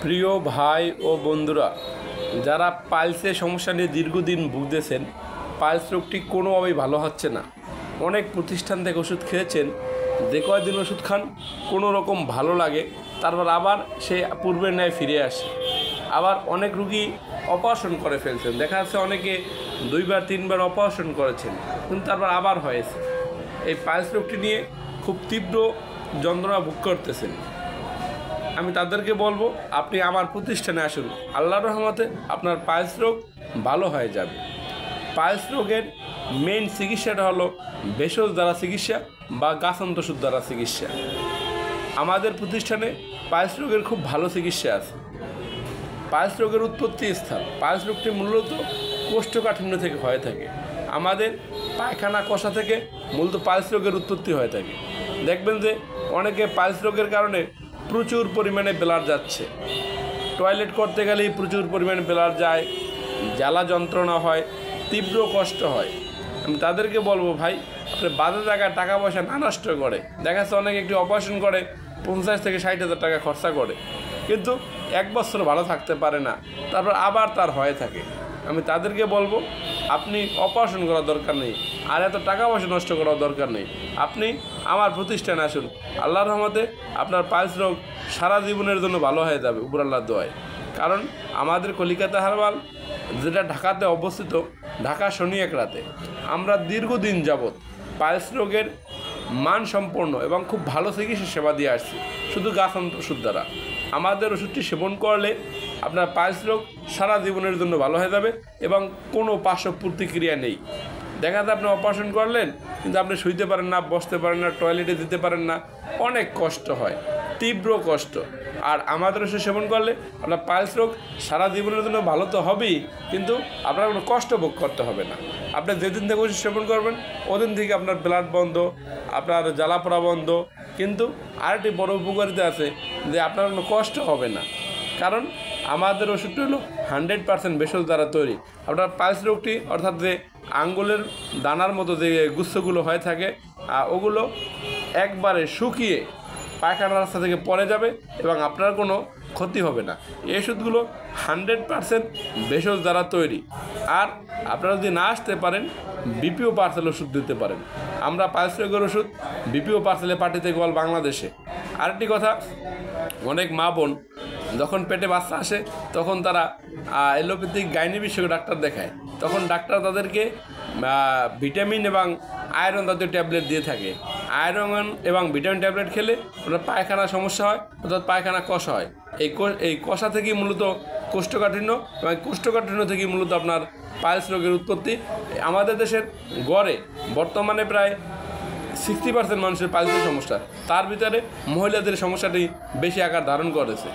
প্রিয় ভাই ও বন্ধুরা, যারা পাইলসের সমস্যা নিয়ে দীর্ঘদিন ভুগতেছেন, পাইলস রোগটি কোনোভাবেই ভালো হচ্ছে না। অনেক প্রতিষ্ঠান থেকে ওষুধ খেয়েছেন, যে কয়েকদিন ওষুধ খান কোনো রকম ভালো লাগে, তারপর আবার সে পূর্বের ন্যায় ফিরে আসে। আবার অনেক রুগী অপারেশন করে ফেলছেন, দেখা যাচ্ছে অনেকে 2-3বার অপারেশন করেছেন, কিন্তু তারপর আবার হয়েছে। এই পাইলস রোগটি নিয়ে খুব তীব্র যন্ত্রণা ভোগ করতেছেন। আমি তাদেরকে বলবো, আপনি আমার প্রতিষ্ঠানে আসুন, আল্লাহর রহমতে আপনার পাইলস রোগ ভালো হয়ে যাবে। পাইলস রোগের মেইন চিকিৎসাটা হলো ভেষজ দ্বারা চিকিৎসা বা গাছান্ত ওষুধ দ্বারা চিকিৎসা। আমাদের প্রতিষ্ঠানে পাইলস রোগের খুব ভালো চিকিৎসা আছে। পাইলস রোগের উৎপত্তি স্থান, পাইলস রোগটি মূলত কোষ্ঠকাঠিন্য থেকে হয়ে থাকে। আমাদের পায়খানা কষা থেকে মূলত পাইলস রোগের উৎপত্তি হয়ে থাকে। দেখবেন যে অনেকে পাইলস রোগের কারণে প্রচুর পরিমাণে ব্লাড যাচ্ছে, টয়লেট করতে গেলেই প্রচুর পরিমাণে ব্লাড যায়, জ্বালা যন্ত্রণা হয়, তীব্র কষ্ট হয়। আমি তাদেরকে বলবো, ভাই আপনি বাজে জায়গায় টাকা পয়সা না নষ্ট করে, দেখা যাচ্ছে অনেকে একটি অপারেশন করে 50 থেকে 60 হাজার টাকা খরচা করে, কিন্তু 1 বছর ভালো থাকতে পারে না, তারপর আবার তার হয়ে থাকে। আমি তাদেরকে বলবো, আপনি অপারেশন করার দরকার নেই, আর এত টাকা পয়সা নষ্ট করার দরকার নেই। আপনি আমার প্রতিষ্ঠানে আসুন, আল্লাহর রহমতে আপনার পাইলস রোগ সারা জীবনের জন্য ভালো হয়ে যাবে উপর আল্লাহর দোয়ায়। কারণ আমাদের কলিকাতা হারবাল, যেটা ঢাকাতে অবস্থিত, ঢাকা শনি এক রাতে, আমরা দীর্ঘদিন যাবৎ পাইলস রোগের মানসম্পন্ন এবং খুব ভালো চিকিৎসা সেবা দিয়ে আসছি, শুধু গাছান্ত ওষুধ দ্বারা। আমাদের ওষুধটি সেবন করলে আপনার পাইলস রোগ সারা জীবনের জন্য ভালো হয়ে যাবে এবং কোনো পার্শ্ব প্রতিক্রিয়া নেই। দেখা যায় আপনি অপারেশন করলেন, কিন্তু আপনি শুইতে পারেন না, বসতে পারেন না, টয়লেটে যেতে পারেন না, অনেক কষ্ট হয়, তীব্র কষ্ট। আর আমাদের ওষুধ সেবন করলে আপনার পাইলস রোগ সারা জীবনের জন্য ভালো তো হবেই, কিন্তু আপনার কোনো কষ্ট ভোগ করতে হবে না। আপনি যেদিন থেকে ওষুধ সেবন করবেন ওদিন থেকে আপনার ব্লাড বন্ধ, আপনার জ্বালাপোড়া বন্ধ। কিন্তু আরেকটি বড় উপকারিতা আছে যে আপনার কোনো কষ্ট হবে না, কারণ আমাদের ওষুধটি হলো 100% ভেষজ দ্বারা তৈরি। আপনার পাইলস রোগটি, অর্থাৎ যে আঙ্গুলের দানার মতো যে গুচ্ছগুলো হয়ে থাকে, ওগুলো একবারে শুকিয়ে পায়খানার রাস্তা থেকে পড়ে যাবে এবং আপনার কোনো ক্ষতি হবে না। এই ওষুধগুলো 100% ভেষজ দ্বারা তৈরি। আর আপনারা যদি না আসতে পারেন, বিপিও পার্সেল ওষুধ দিতে পারেন। আমরা পাইলস রোগের ওষুধ বিপিও পার্সেলে পাঠিয়ে গেল বাংলাদেশে। আরেকটি কথা, অনেক মা বোন যখন পেটে বাচ্চা আসে তখন তারা এলোপ্যাথিক গাইনি বিশেষজ্ঞ ডাক্তার দেখায়, তখন ডাক্তার তাদেরকে ভিটামিন এবং আয়রন জাতীয় ট্যাবলেট দিয়ে থাকে। আয়রন এবং ভিটামিন ট্যাবলেট খেলে ওটা পায়খানা সমস্যা হয়, অর্থাৎ পায়খানা কষা হয়। এই কষা থেকেই মূলত কোষ্ঠকাঠিন্য, এবং কোষ্ঠকাঠিন্য থেকেই মূলত আপনার পাইলস রোগের উৎপত্তি। আমাদের দেশের গড়ে বর্তমানে প্রায় 60% মানুষের পাইলসের সমস্যা, তার ভিতরে মহিলাদের সমস্যাটি বেশি আকার ধারণ করেছে।